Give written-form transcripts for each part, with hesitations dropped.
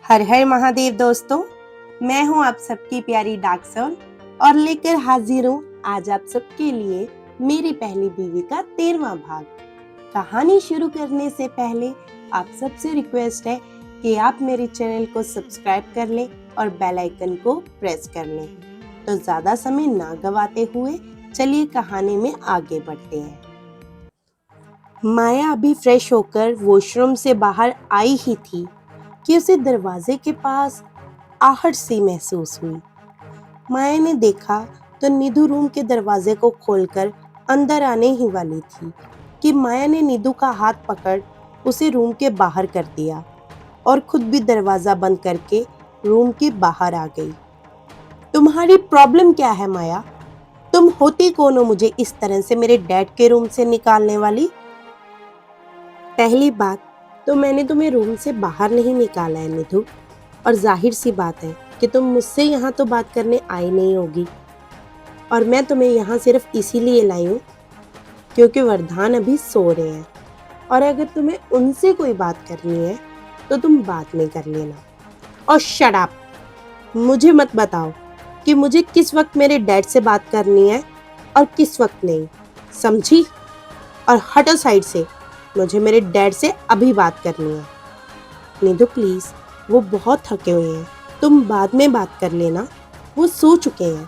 हर हर महादेव दोस्तों, मैं हूं आप सबकी प्यारी डार्क सोल और लेकर हाजिर हूं आज आप सबके लिए मेरी पहली बीवी का 13वां भाग। कहानी शुरू करने से पहले आप सबसे रिक्वेस्ट है कि आप मेरे चैनल को सब्सक्राइब कर लें और बेल आइकन को प्रेस कर लें। तो ज्यादा समय ना गवाते हुए चलिए कहानी में आगे बढ़ते हैं। माया अभी फ्रेश होकर वॉशरूम से बाहर आई ही थी कि उसे दरवाजे के पास आहट सी महसूस हुई। माया ने देखा तो निधु रूम के दरवाजे को खोलकर अंदर आने ही वाली थी कि माया ने निधु का हाथ पकड़ उसे रूम के बाहर कर दिया और खुद भी दरवाजा बंद करके रूम के बाहर आ गई। तुम्हारी प्रॉब्लम क्या है माया? तुम होती कौन हो मुझे इस तरह से मेरे डैड के रूम से निकालने वाली? पहली बात तो मैंने तुम्हें रूम से बाहर नहीं निकाला है निधु, और जाहिर सी बात है कि तुम मुझसे यहाँ तो बात करने आई नहीं होगी, और मैं तुम्हें यहाँ सिर्फ इसीलिए लाई हूँ क्योंकि वरदान अभी सो रहे हैं, और अगर तुम्हें उनसे कोई बात करनी है तो तुम बात नहीं कर लेना। और शट अप! मुझे मत बताओ कि मुझे किस वक्त मेरे डैड से बात करनी है और किस वक्त नहीं, समझी? और हटो साइड से, मुझे मेरे डैड से अभी बात करनी है। निधु प्लीज, वो बहुत थके हुए हैं, तुम बाद में बात कर लेना, वो सो चुके हैं।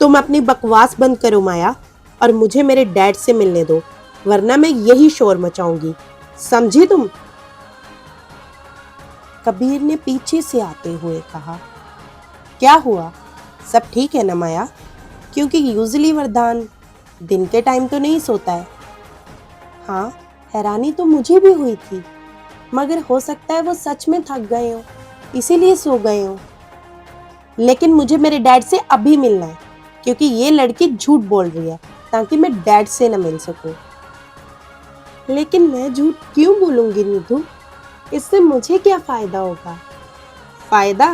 तुम अपनी बकवास बंद करो माया और मुझे मेरे डैड से मिलने दो, वरना मैं यही शोर मचाऊंगी, समझी तुम? कबीर ने पीछे से आते हुए कहा। क्या हुआ, सब ठीक है ना माया? क्योंकि यूजुअली वरदान दिन के टाइम तो नहीं सोता है। हाँ, हैरानी तो मुझे भी हुई थी, मगर हो सकता है वो सच में थक गए हो, इसीलिए सो गए हो। लेकिन मुझे मेरे डैड से अभी मिलना है, क्योंकि ये लड़की झूठ बोल रही है ताकि मैं डैड से न मिल सकूं। लेकिन मैं झूठ क्यों बोलूंगी निधु? इससे मुझे क्या फायदा होगा? फायदा?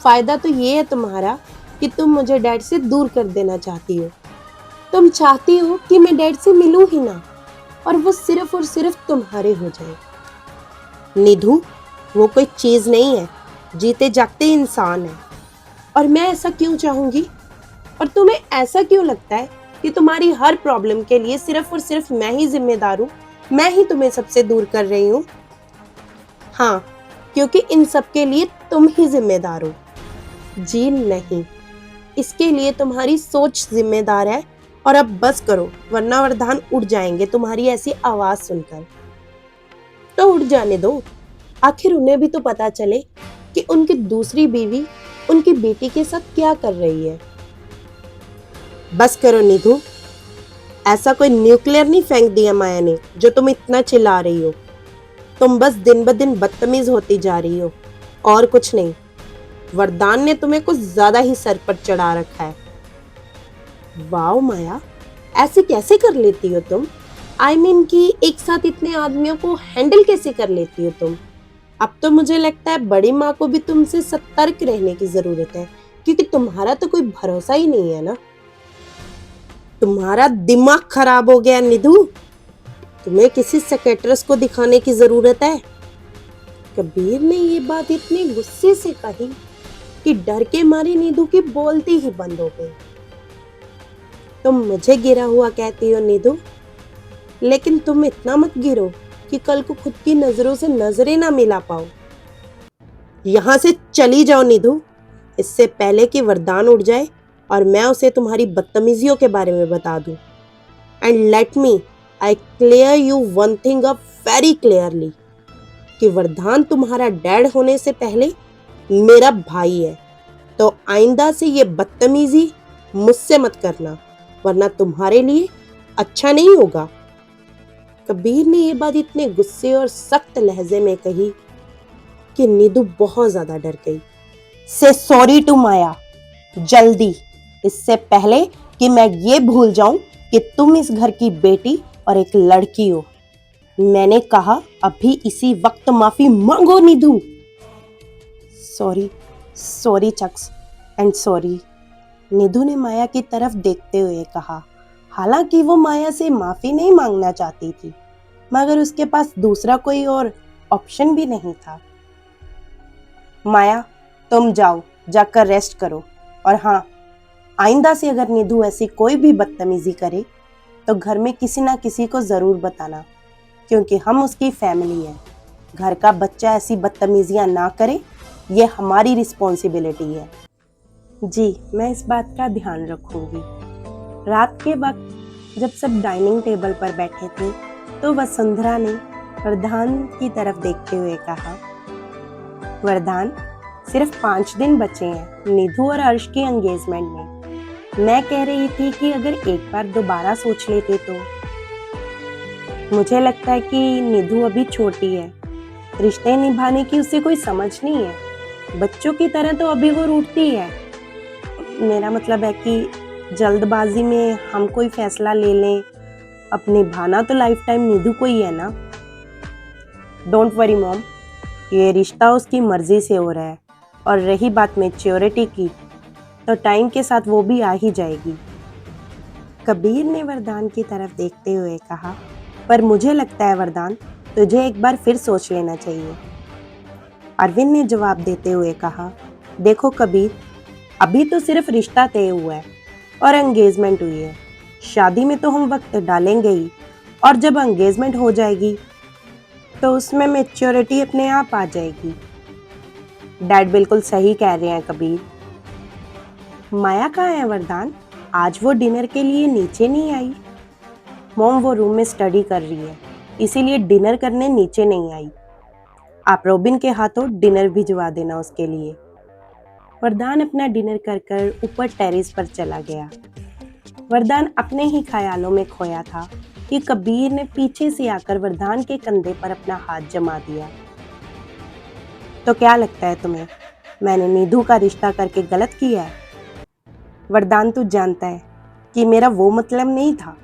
फायदा तो ये है तुम्हारा कि तुम मुझे डैड से दूर कर देना चाहती हो। तुम चाहती हो कि मैं डैड से मिलूं ही ना, और वो सिर्फ और सिर्फ तुम्हारे हो जाए। निधु, वो कोई चीज नहीं है, जीते जागते इंसान है। और मैं ऐसा क्यों चाहूंगी? और तुम्हें ऐसा क्यों लगता है कि तुम्हारी हर प्रॉब्लम के लिए सिर्फ और सिर्फ मैं ही जिम्मेदार हूँ, मैं ही तुम्हें सबसे दूर कर रही हूँ? हाँ, क्योंकि इन सब के लिए तुम ही जिम्मेदार हो, जी नहीं, इसके लिए तुम्हारी सोच जिम्मेदार है। और अब बस करो, वरना वरदान उड़ जाएंगे तुम्हारी ऐसी आवाज सुनकर। तो उड़ जाने दो, आखिर उन्हें भी तो पता चले कि उनकी दूसरी बीवी उनकी बेटी के साथ क्या कर रही है। बस करो निधु, ऐसा कोई न्यूक्लियर नहीं फेंक दिया माया ने जो तुम इतना चिल्ला रही हो। तुम बस दिन ब दिन बदतमीज होती जा रही हो, और कुछ नहीं। वरदान ने तुम्हें कुछ ज्यादा ही सर पर चढ़ा रखा है। वाओ माया, ऐसे कैसे कर लेती हो तुम? I mean कि एक साथ इतने आदमियों को हैंडल कैसे कर लेती हो तुम? अब तो मुझे लगता है बड़ी माँ को भी तुमसे सतर्क रहने की जरूरत है, क्योंकि तुम्हारा तो कोई भरोसा ही नहीं है ना। तुम्हारा दिमाग खराब हो गया निधु, तुम्हें किसी साइकियाट्रिस्ट को दिखाने की जरूरत है। कबीर ने ये बात इतने गुस्से से कही कि डर के मारे निधु की बोलती ही बंद हो गई। तुम मुझे गिरा हुआ कहती हो निधु, लेकिन तुम इतना मत गिरो कि कल को खुद की नजरों से नजरें ना मिला पाओ। यहां से चली जाओ निधु, इससे पहले कि वरदान उड़ जाए और मैं उसे तुम्हारी बदतमीजियों के बारे में बता दूं। And let me I clear you one thing up very clearly, कि वरदान तुम्हारा डैड होने से पहले मेरा भाई है। तो आइंदा से ये बदतमीजी मुझसे मत करना, वरना तुम्हारे लिए अच्छा नहीं होगा। कबीर ने ये बात इतने गुस्से और सख्त लहजे में कही कि निधु बहुत ज्यादा डर गई। से सॉरी टू माया, जल्दी, इससे पहले कि मैं ये भूल जाऊं कि तुम इस घर की बेटी और एक लड़की हो। मैंने कहा अभी इसी वक्त माफी मांगो Nidhu. Sorry, sorry चक्स, and sorry, Nidhu ने माया की तरफ देखते हुए कहा। हालांकि वो माया से माफी नहीं मांगना चाहती थी, मगर उसके पास दूसरा कोई और ऑप्शन भी नहीं था। माया, तुम जाओ, जाकर रेस्ट करो। और हाँ, आइंदा से अगर निधु ऐसी कोई भी बदतमीजी करे तो घर में किसी ना किसी को जरूर बताना, क्योंकि हम उसकी फैमिली है। घर का बच्चा ऐसी बदतमीजियां ना करे, ये हमारी रिस्पॉन्सिबिलिटी है। जी, मैं इस बात का ध्यान रखूंगी। रात के वक्त जब सब डाइनिंग टेबल पर बैठे थे तो वसुंधरा ने वरदान की तरफ देखते हुए कहा, वरदान, सिर्फ 5 दिन बचे हैं निधु और अर्श की एंगेजमेंट में। मैं कह रही थी कि अगर एक बार दोबारा सोच लेते तो। मुझे लगता है कि निधु अभी छोटी है, रिश्ते निभाने की उसे कोई समझ नहीं है। बच्चों की तरह तो अभी वो रूठती है। मेरा मतलब है कि जल्दबाजी में हम कोई फैसला ले लें, अब निभाना तो लाइफ टाइम निधु को ही है ना। डोंट वरी मॉम, ये रिश्ता उसकी मर्जी से हो रहा है। और रही बात मैच्योरिटी की, तो टाइम के साथ वो भी आ ही जाएगी। कबीर ने वरदान की तरफ देखते हुए कहा, पर मुझे लगता है वरदान, तुझे एक बार फिर सोच लेना चाहिए। अरविंद ने जवाब देते हुए कहा, देखो कबीर, अभी तो सिर्फ रिश्ता तय हुआ है और एंगेजमेंट हुई है। शादी में तो हम वक्त डालेंगे ही, और जब एंगेजमेंट हो जाएगी तो उसमें मैच्योरिटी अपने आप आ जाएगी। डैड बिल्कुल सही कह रहे हैं कबीर। माया कहाँ है वरदान? आज वो डिनर के लिए नीचे नहीं आई। मॉम, वो रूम में स्टडी कर रही है, इसीलिए डिनर करने नीचे नहीं आई। आप रोबिन के हाथों डिनर भिजवा देना उसके लिए। वरदान अपना डिनर कर कर ऊपर टेरेस पर चला गया। वरदान अपने ही ख्यालों में खोया था कि कबीर ने पीछे से आकर वरदान के कंधे पर अपना हाथ जमा दिया। तो क्या लगता है तुम्हें, मैंने निधु का रिश्ता करके गलत किया है? वरदान, तू जानता है कि मेरा वो मतलब नहीं था।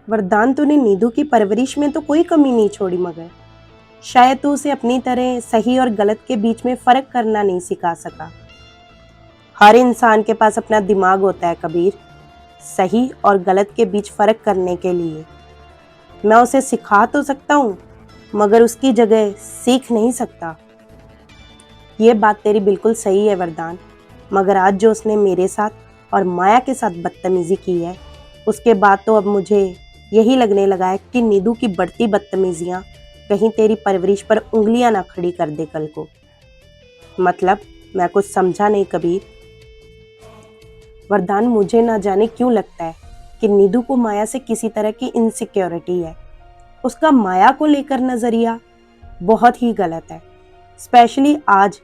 वरदान, तूने निधु की परवरिश में तो कोई कमी नहीं छोड़ी, मगर शायद तू उसे अपनी तरह सही और गलत के बीच में फर्क करना नहीं सिखा सका। हर इंसान के पास अपना दिमाग होता है कबीर, सही और गलत के बीच फर्क करने के लिए। मैं उसे सिखा तो सकता हूँ, मगर उसकी जगह सीख नहीं सकता। ये बात तेरी बिल्कुल सही है वरदान, मगर आज जो उसने मेरे साथ और माया के साथ बदतमीजी की है, उसके बाद तो अब मुझे यही लगने लगा है कि निधु की बढ़ती बदतमीजियाँ कहीं तेरी परवरिश पर उंगलियां ना खड़ी कर दे कल को। मतलब, मैं कुछ समझा नहीं कबीर। वरदान, मुझे ना जाने क्यों लगता है कि निधु को माया से किसी तरह की इनसिक्योरिटी है। उसका माया को लेकर नजरिया बहुत ही गलत है, स्पेशली आज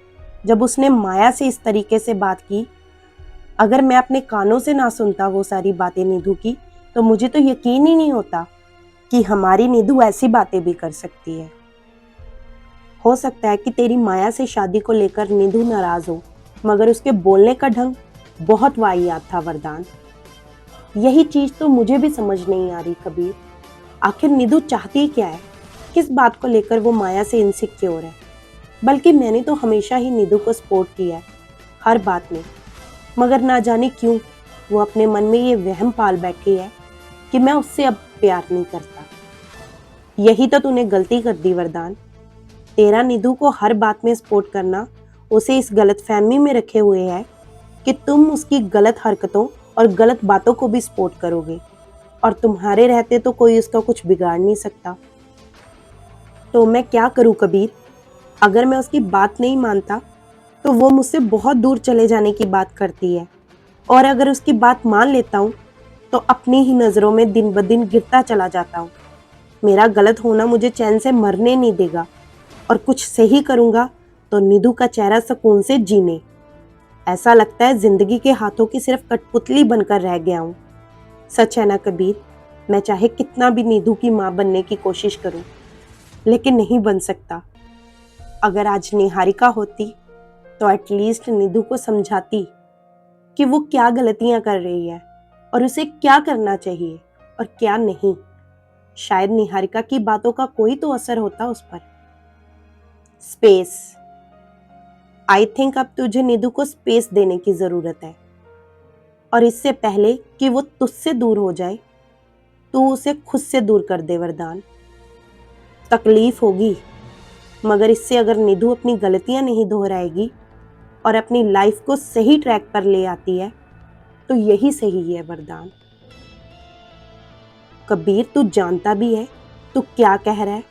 जब उसने माया से इस तरीके से बात की। अगर मैं अपने कानों से ना सुनता वो सारी बातें निधु की, तो मुझे तो यकीन ही नहीं होता कि हमारी निधु ऐसी बातें भी कर सकती है। हो सकता है कि तेरी माया से शादी को लेकर निधु नाराज हो, मगर उसके बोलने का ढंग बहुत वाहियात था वरदान। यही चीज तो मुझे भी समझ नहीं आ रही कबीर। आखिर निधु चाहती क्या है? किस बात को लेकर वो माया से इनसिक्योर है? बल्कि मैंने तो हमेशा ही निधु को सपोर्ट किया है हर बात में, मगर ना जाने क्यों वो अपने मन में ये वहम पाल बैठी है कि मैं उससे अब प्यार नहीं करता। यही तो तूने गलती कर दी वरदान। तेरा निधु को हर बात में सपोर्ट करना उसे इस गलतफहमी में रखे हुए है कि तुम उसकी गलत हरकतों और गलत बातों को भी सपोर्ट करोगे, और तुम्हारे रहते तो कोई उसका कुछ बिगाड़ नहीं सकता। तो मैं क्या करूं कबीर? अगर मैं उसकी बात नहीं मानता तो वो मुझसे बहुत दूर चले जाने की बात करती है, और अगर उसकी बात मान लेता हूँ तो अपनी ही नज़रों में दिन ब दिन गिरता चला जाता हूँ। मेरा गलत होना मुझे चैन से मरने नहीं देगा, और कुछ सही करूँगा तो निधु का चेहरा सुकून से जीने। ऐसा लगता है जिंदगी के हाथों की सिर्फ कठपुतली बनकर रह गया हूँ। सच है ना कबीर, मैं चाहे कितना भी निधु की माँ बनने की कोशिश करूँ, लेकिन नहीं बन सकता। अगर आज निहारिका होती तो एटलीस्ट निधु को समझाती कि वो क्या गलतियां कर रही है और उसे क्या करना चाहिए और क्या नहीं। शायद निहारिका की बातों का कोई तो असर होता उस पर। स्पेस, आई थिंक अब तुझे निधु को स्पेस देने की जरूरत है, और इससे पहले कि वो तुझसे दूर हो जाए, तू उसे खुद से दूर कर दे वरदान। तकलीफ होगी, मगर इससे अगर निधु अपनी गलतियां नहीं दोहराएगी और अपनी लाइफ को सही ट्रैक पर ले आती है तो यही सही है वरदान। कबीर, तू जानता भी है तू क्या कह रहा है?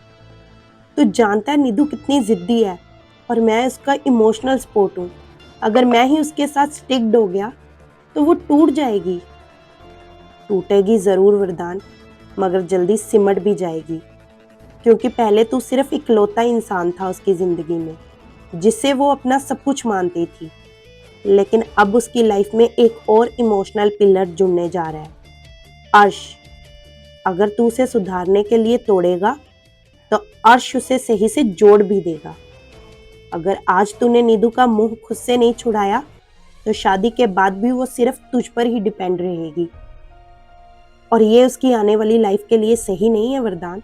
तू जानता है निधु कितनी जिद्दी है और मैं उसका इमोशनल सपोर्ट हूँ। अगर मैं ही उसके साथ स्टिक्ड हो गया तो वो टूट जाएगी। टूटेगी जरूर वरदान, मगर जल्दी सिमट भी जाएगी, क्योंकि पहले तू सिर्फ इकलौता इंसान था उसकी जिंदगी में जिसे वो अपना सब कुछ मानती थी, लेकिन अब उसकी लाइफ में एक और इमोशनल पिलर जुड़ने जा रहा है, अर्श। अगर तू उसे सुधारने के लिए तोड़ेगा तो अर्श उसे सही से जोड़ भी देगा। अगर आज तूने निधु का मुंह खुद से नहीं छुड़ाया तो शादी के बाद भी वो सिर्फ तुझ पर ही डिपेंड रहेगी, और ये उसकी आने वाली लाइफ के लिए सही नहीं है वरदान।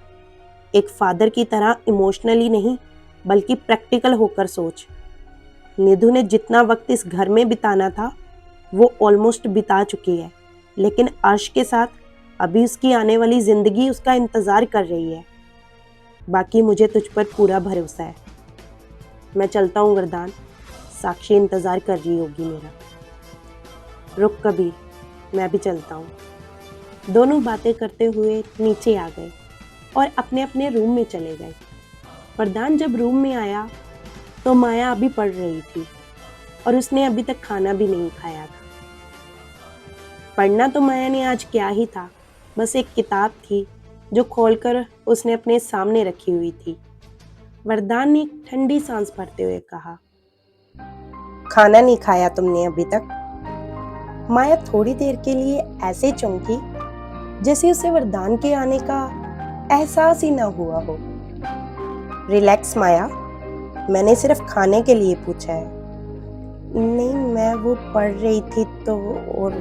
एक फादर की तरह इमोशनली नहीं बल्कि प्रैक्टिकल होकर सोच। निधु ने जितना वक्त इस घर में बिताना था वो ऑलमोस्ट बिता चुकी है, लेकिन अर्श के साथ अभी उसकी आने वाली जिंदगी उसका इंतजार कर रही है। बाकी मुझे तुझ पर पूरा भरोसा है। मैं चलता हूँ वरदान, साक्षी इंतजार कर रही होगी मेरा। रुक कबीर, मैं भी चलता हूँ। दोनों बातें करते हुए नीचे आ गए और अपने अपने रूम में चले गए। वरदान जब रूम में आया तो माया अभी पढ़ रही थी और उसने अभी तक खाना भी नहीं खाया था। पढ़ना तो माया ने आज क्या ही था, बस एक किताब थी जो खोलकर उसने अपने सामने रखी हुई थी। वरदान ने एक ठंडी सांस भरते हुए कहा, खाना नहीं खाया तुमने अभी तक? माया थोड़ी देर के लिए ऐसे चौंकी जैसे उसे वरदान के आने का एहसास ही ना हुआ हो। रिलैक्स माया, मैंने सिर्फ खाने के लिए पूछा है। नहीं, मैं वो पढ़ रही थी तो, और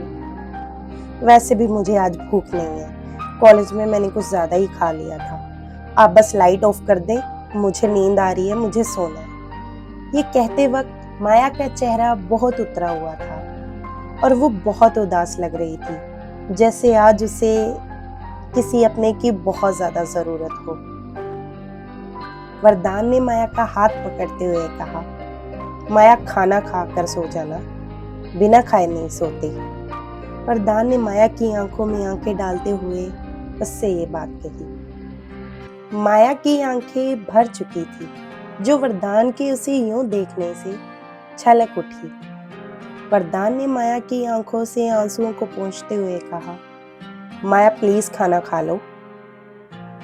वैसे भी मुझे आज भूख नहीं है, कॉलेज में मैंने कुछ ज्यादा ही खा लिया था। आप बस लाइट ऑफ कर दें, मुझे नींद आ रही है, मुझे सोना है। ये कहते वक्त माया का चेहरा बहुत उतरा हुआ था और वो बहुत उदास लग रही थी, जैसे आज उसे किसी अपने की बहुत ज्यादा जरूरत हो। वरदान ने माया का हाथ पकड़ते हुए कहा, माया खाना खाकर सो जाना, बिना खाए नहीं सोते। वरदान ने माया की आंखों में आंखें डालते हुए उससे ये बात कही। माया की आंखें भर चुकी थी, जो वरदान के उसे यूं देखने से छलक उठी। वरदान ने माया की आंखों से आंसुओं को पोंछते हुए कहा, माया प्लीज खाना खा लो।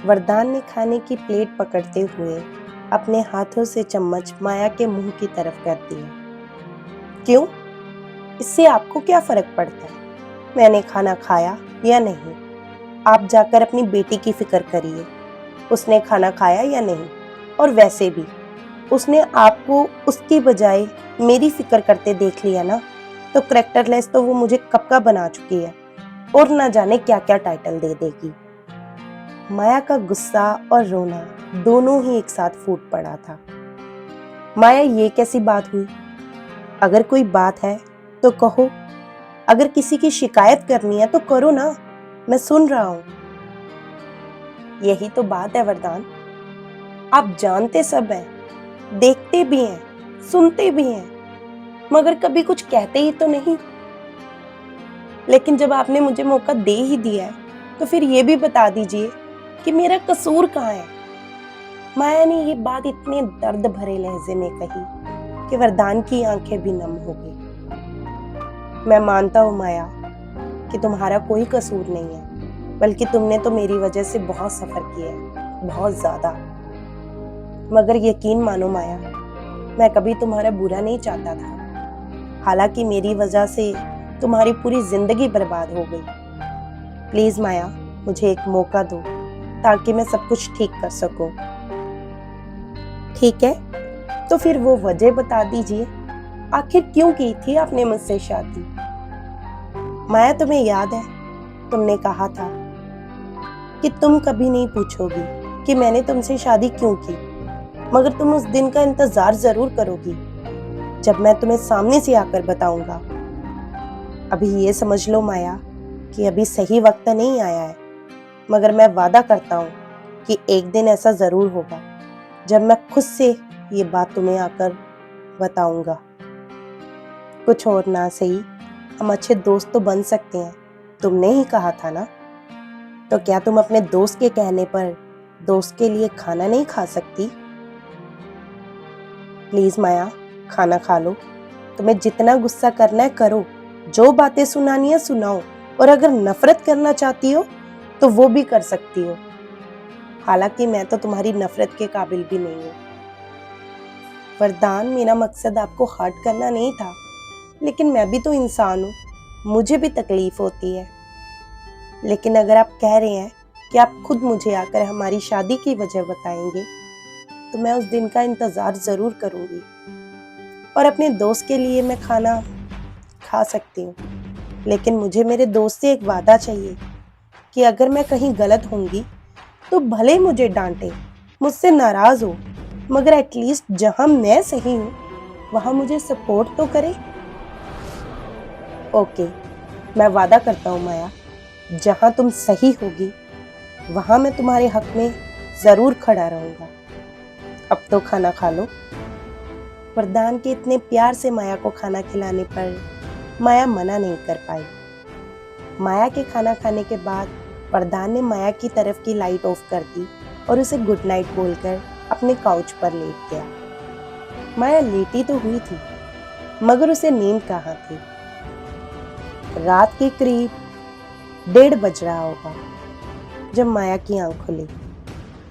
वरदान ने खाने की प्लेट पकड़ते हुए अपने हाथों से चम्मच माया के मुंह की तरफ कर दिया। क्यों? इससे आपको क्या फर्क पड़ता है मैंने खाना खाया या नहीं? आप जाकर अपनी बेटी की फिक्र करिए, उसने खाना खाया या नहीं। और वैसे भी उसने आपको उसकी बजाय मेरी फिक्र करते देख लिया ना, तो कैरेक्टरलेस तो वो मुझे कब का बना चुकी है और ना जाने क्या क्या टाइटल दे देगी। माया का गुस्सा और रोना दोनों ही एक साथ फूट पड़ा था। माया, ये कैसी बात हुई? अगर कोई बात है तो कहो, अगर किसी की शिकायत करनी है तो करो ना, मैं सुन रहा हूं। यही तो बात है वरदान, आप जानते सब हैं, देखते भी हैं, सुनते भी हैं, मगर कभी कुछ कहते ही तो नहीं। लेकिन जब आपने मुझे मौका दे ही दिया है तो फिर ये भी बता दीजिए कि मेरा कसूर कहाँ है। माया ने ये बात इतने दर्द भरे लहजे में कही कि वरदान की आंखें भी नम हो गई। मैं मानता हूँ माया कि तुम्हारा कोई कसूर नहीं है, बल्कि तुमने तो मेरी वजह से बहुत सफर किया है, बहुत ज्यादा। मगर यकीन मानो माया, मैं कभी तुम्हारा बुरा नहीं चाहता था। हालांकि मेरी वजह से तुम्हारी पूरी जिंदगी बर्बाद हो गई। प्लीज माया, मुझे एक मौका दो ताकि मैं सब कुछ ठीक कर सकूं। ठीक है, तो फिर वो वजह बता दीजिए, आखिर क्यों की थी आपने मुझसे शादी? माया, तुम्हें याद है तुमने कहा था कि तुम कभी नहीं पूछोगी कि मैंने तुमसे शादी क्यों की, मगर तुम उस दिन का इंतजार जरूर करोगी जब मैं तुम्हें सामने से आकर बताऊंगा। अभी ये समझ लो माया कि अभी सही वक्त नहीं आया है, मगर मैं वादा करता हूँ कि एक दिन ऐसा जरूर होगा जब मैं खुद से ये बात तुम्हें आकर बताऊंगा। कुछ और ना सही, हम अच्छे दोस्त तो बन सकते हैं, तुमने ही कहा था ना। तो क्या तुम अपने दोस्त के कहने पर दोस्त के लिए खाना नहीं खा सकती? प्लीज माया, खाना खा लो। तुम्हें जितना गुस्सा करना है करो, जो बातें सुनानी है सुनाओ, और अगर नफरत करना चाहती हो तो वो भी कर सकती हो। हालांकि मैं तो तुम्हारी नफरत के काबिल भी नहीं हूँ। वरदान, मेरा मकसद आपको हर्ट करना नहीं था, लेकिन मैं भी तो इंसान हूँ, मुझे भी तकलीफ होती है। लेकिन अगर आप कह रहे हैं कि आप खुद मुझे आकर हमारी शादी की वजह बताएंगे, तो मैं उस दिन का इंतजार जरूर करूंगी। और अपने दोस्त के लिए मैं खाना खा सकती हूँ, लेकिन मुझे मेरे दोस्त से एक वादा चाहिए कि अगर मैं कहीं गलत होंगी तो भले मुझे डांटे, मुझसे नाराज हो, मगर एटलीस्ट जहां मैं सही हूँ वहां मुझे सपोर्ट तो करे। ओके, मैं वादा करता हूँ माया, जहां तुम सही होगी वहां मैं तुम्हारे हक में जरूर खड़ा रहूंगा। अब तो खाना खा लो। वरदान के इतने प्यार से माया को खाना खिलाने पर माया मना नहीं कर पाई। माया के खाना खाने के बाद वरदान ने माया की तरफ की लाइट ऑफ कर दी और उसे गुड नाइट बोलकर अपने काउच पर लेट गया। माया लेटी तो हुई थी, मगर उसे नींद कहाँ थी। रात के करीब 1:30 बज रहा होगा जब माया की आंख खुली,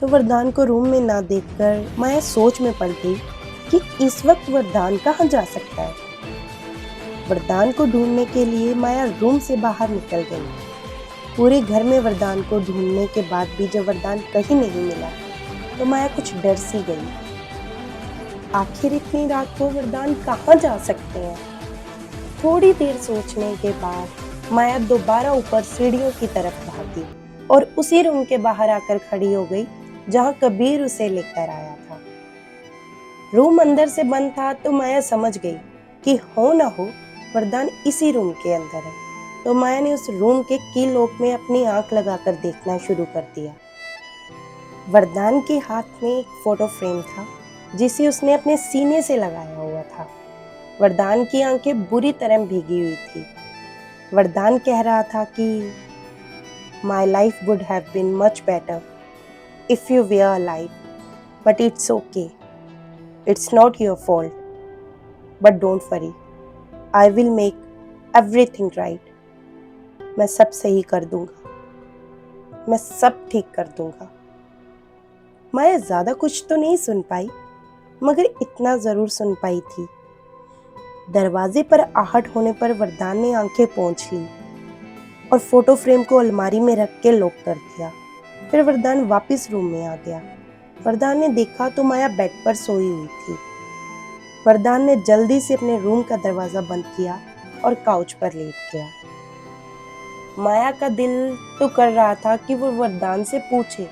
तो वरदान को रूम में ना देखकर माया सोच में पड़ गई कि इस वक्त वरदान कहाँ जा सकता है। वरदान को ढूंढने के लिए माया रूम से बाहर निकल गई। पूरे घर में वरदान को ढूंढने के बाद भी जब वरदान कहीं नहीं मिला तो माया कुछ डर सी गई। आखिर इतनी रात को वरदान कहाँ जा सकते हैं? थोड़ी देर सोचने के बाद माया दोबारा ऊपर सीढ़ियों की तरफ भागी और उसी रूम के बाहर आकर खड़ी हो गई जहां कबीर उसे लेकर आया था। रूम अंदर से बंद था तो माया समझ गई कि हो ना हो वरदान इसी रूम के अंदर है। तो माया ने उस रूम के की लॉक में अपनी आंख लगाकर देखना शुरू कर दिया। वरदान के हाथ में एक फोटो फ्रेम था जिसे उसने अपने सीने से लगाया हुआ था। वरदान की आंखें बुरी तरह भीगी हुई थी। वरदान कह रहा था कि My life would have been much better if you were alive, but it's okay. It's not your fault. But don't worry, I will make everything right. मैं सब सही कर दूंगा, मैं सब ठीक कर दूंगा। माया ज्यादा कुछ तो नहीं सुन पाई, मगर इतना जरूर सुन पाई थी। दरवाजे पर आहट होने पर वरदान ने आंखें पोंछ ली और फोटो फ्रेम को अलमारी में रख के लॉक कर दिया। फिर वरदान वापस रूम में आ गया। वरदान ने देखा तो माया बेड पर सोई हुई थी। वरदान ने जल्दी से अपने रूम का दरवाजा बंद किया और काउच पर लेट गया। माया का दिल तो कर रहा था कि वो वरदान से पूछे,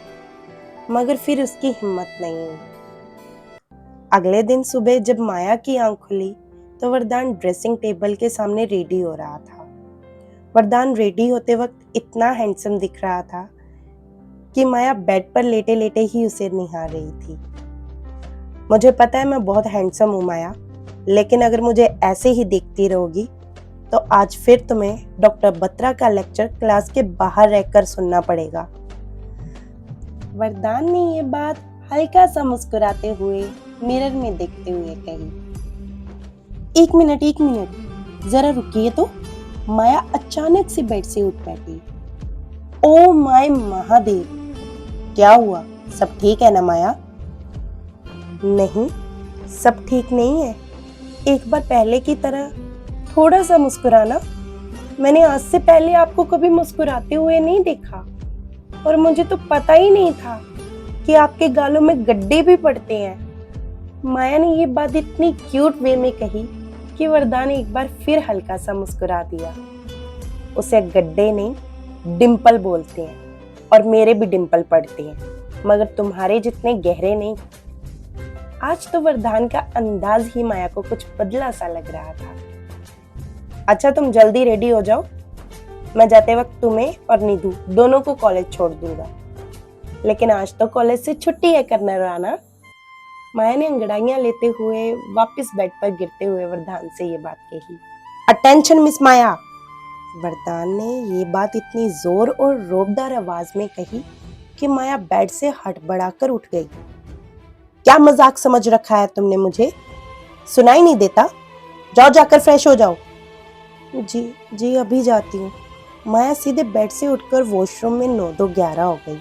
मगर फिर उसकी हिम्मत नहीं हुई। अगले दिन सुबह जब माया की आंख खुली तो वरदान ड्रेसिंग टेबल के सामने रेडी हो रहा था। वरदान रेडी होते वक्त इतना हैंडसम दिख रहा था कि माया बेड पर लेटे लेटे ही उसे निहार रही थी। मुझे पता है मैं बहुत हैंडसम हूँ माया, लेकिन अगर मुझे ऐसे ही देखती रहोगी तो आज फिर तुम्हें डॉक्टर बत्रा का लेक्चर क्लास के बाहर रहकर सुनना पड़ेगा। वरदान ने ये बात हल्का सा मुस्कुराते हुए मिरर में देखते हुए कही। एक मिनट, जरा रुकिए तो। माया अचानक से बेड से उठ बैठी। ओ माय महादेव, क्या हुआ? सब ठीक है ना माया? नहीं, सब ठीक नहीं है। एक बार पहले की तरह थोड़ा सा मुस्कुराना। मैंने आज से पहले आपको कभी मुस्कुराते हुए नहीं देखा, और मुझे तो पता ही नहीं था कि आपके गालों में गड्ढे भी पड़ते हैं। माया ने ये बात इतनी क्यूट वे में कही कि वरदान एक बार फिर हल्का सा मुस्कुरा दिया। उसे गड्ढे नहीं, डिंपल बोलते हैं, और मेरे भी डिंपल पड़ते हैं, मगर तुम्हारे जितने गहरे नहीं। आज तो वरदान का अंदाज ही माया को कुछ बदला सा लग रहा था। अच्छा, तुम जल्दी रेडी हो जाओ, मैं जाते वक्त तुम्हें और निधु दोनों को कॉलेज छोड़ दूंगा। लेकिन आज तो कॉलेज से छुट्टी है कर्नल राणा। माया ने अंगड़ाइयां लेते हुए वापस बेड पर गिरते हुए वरदान से ये बात कही। अटेंशन मिस माया। वरदान ने ये बात इतनी जोर और रोबदार आवाज में कही कि माया बेड से हड़बड़ाकर उठ गई। क्या मजाक समझ रखा है तुमने मुझे? सुनाई नहीं देता? जाओ जाकर फ्रेश हो जाओ। जी अभी जाती हूँ। माया सीधे बेड से उठकर वॉशरूम में 9-2-11 हो गई।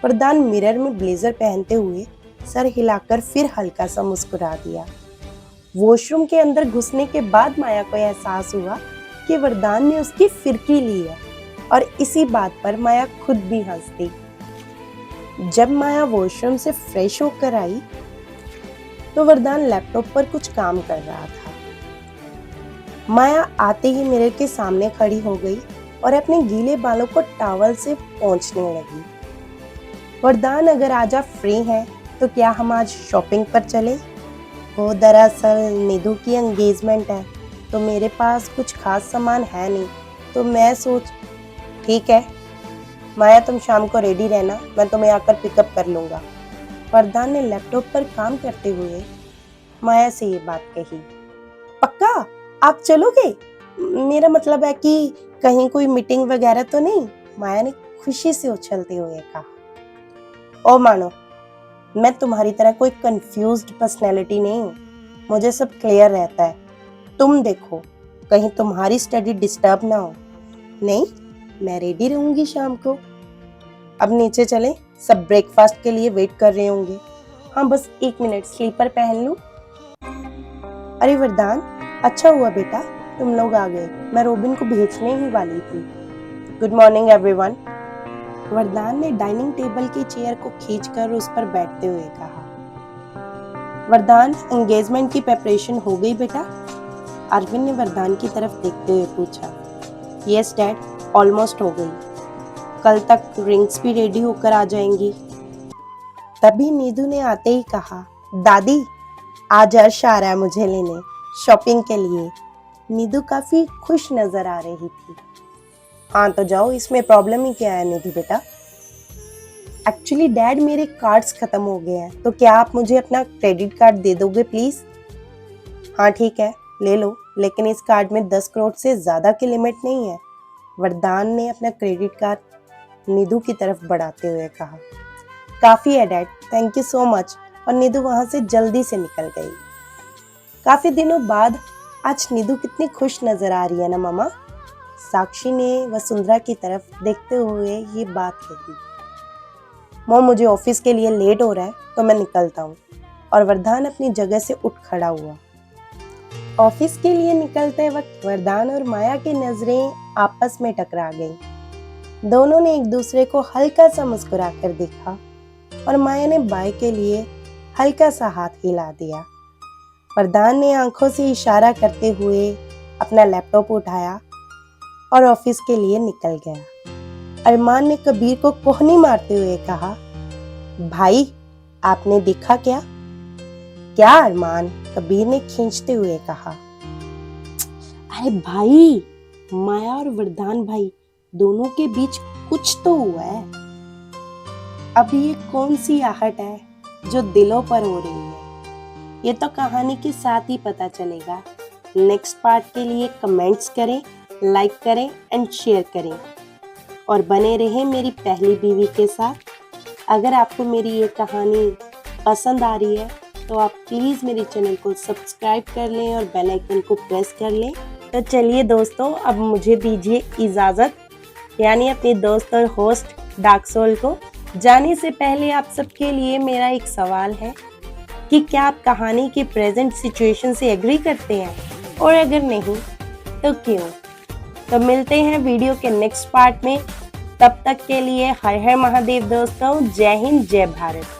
वरदान मिरर में ब्लेजर पहनते हुए सर हिलाकर फिर हल्का सा मुस्कुरा दिया। वॉशरूम के अंदर घुसने के बाद माया को एहसास हुआ कि वरदान ने उसकी फिरकी ली है और इसी बात पर माया खुद भी हंस दी। जब माया वॉशरूम से फ्रेश होकर आई तो वरदान लैपटॉप पर कुछ काम कर रहा था। माया आते ही मिरर के सामने खड़ी हो गई और अपने गीले बालों को टॉवल से पोंछने लगी। वरदान, अगर आज आप फ्री हैं तो क्या हम आज शॉपिंग पर चले? वो दरअसल निधु की एंगेजमेंट है तो मेरे पास कुछ खास सामान है नहीं, तो मैं सोच। ठीक है माया, तुम शाम को रेडी रहना, मैं तुम्हें आकर पिकअप कर लूँगा। वरदान ने लैपटॉप पर काम करते हुए माया से ये बात कही। पक्का आप चलोगे? मेरा मतलब है कि कहीं कोई मीटिंग वगैरह तो नहीं? माया ने खुशी से उछलते हुए कहा। ओ मानो, मैं तुम्हारी तरह कोई कंफ्यूज्ड पर्सनैलिटी नहीं हूँ, मुझे सब क्लियर रहता है। तुम देखो कहीं तुम्हारी स्टडी डिस्टर्ब ना हो। नहीं, मैं रेडी रहूंगी शाम को। अब नीचे चलें, सब ब्रेकफास्ट के लिए वेट कर रहे होंगे। हाँ बस 1 मिनट, स्लीपर पहन लूं। अरे वरदान, अच्छा हुआ बेटा तुम लोग आ गए, मैं रोबिन को भेजने ही वाली थी। Good morning everyone. वरदान ने डाइनिंग टेबल की चेयर को खींचकर उस पर बैठते हुए कहा। वरदान, एंगेजमेंट की प्रिपरेशन हो गई बेटा? अरविंद ने वरदान की तरफ देखते हुए पूछा। यस डैड, ऑलमोस्ट हो गई। कल तक रिंग्स भी रेडी होकर आ जाएंगी। तभी नीदू ने आते ही कहा, दादी आज अर्श आ रहा है मुझे लेने शॉपिंग के लिए। नीदू काफी खुश नजर आ रही थी। हाँ तो जाओ, इसमें प्रॉब्लम ही क्या है निधि बेटा? एक्चुअली डैड मेरे कार्ड्स खत्म हो गए हैं, तो क्या आप मुझे अपना क्रेडिट कार्ड दे दोगे प्लीज? हाँ ठीक है ले लो, लेकिन इस कार्ड में 10 करोड़ से ज्यादा की लिमिट नहीं है। वरदान ने अपना क्रेडिट कार्ड निधु की तरफ बढ़ाते हुए कहा। काफी है dad, thank you so much. और निधु वहां से जल्दी से निकल गई। काफी दिनों बाद आज निधु कितनी खुश नजर आ रही है ना मामा? साक्षी ने वसुंधरा की तरफ देखते हुए ये बात कही। मॉम, मुझे ऑफिस के लिए लेट हो रहा है तो मैं निकलता हूँ। और वरदान अपनी जगह से उठ खड़ा हुआ। ऑफिस के लिए निकलते वक्त वरदान और माया की नजरें आपस में टकरा गईं। दोनों ने एक दूसरे को हल्का सा मुस्कुरा कर देखा और माया ने बाय के लिए हल्का सा हाथ हिला दिया। वरदान ने आंखों से इशारा करते हुए अपना लैपटॉप उठाया और ऑफिस के लिए निकल गया। अरमान ने कबीर को कोहनी मारते हुए कहा, भाई आपने देखा क्या? क्या अरमान? कबीर ने खींचते हुए कहा। अरे भाई, माया और वरदान भाई दोनों के बीच कुछ तो हुआ है। अब ये कौन सी आहट है जो दिलों पर हो रही है? ये तो कहानी के साथ ही पता चलेगा। नेक्स्ट पार्ट के लिए कमेंट्स करें, लाइक करें एंड शेयर करें और बने रहें मेरी पहली बीवी के साथ। अगर आपको मेरी ये कहानी पसंद आ रही है तो आप प्लीज़ मेरे चैनल को सब्सक्राइब कर लें और बेल आइकन को प्रेस कर लें। तो चलिए दोस्तों, अब मुझे दीजिए इजाज़त, यानी अपने दोस्त और होस्ट डार्क सोल को। जाने से पहले आप सबके लिए मेरा एक सवाल है कि क्या आप कहानी की प्रेजेंट सिचुएशन से एग्री करते हैं, और अगर नहीं तो क्यों? तो मिलते हैं वीडियो के नेक्स्ट पार्ट में। तब तक के लिए हर हर महादेव दोस्तों। जय हिंद, जय भारत।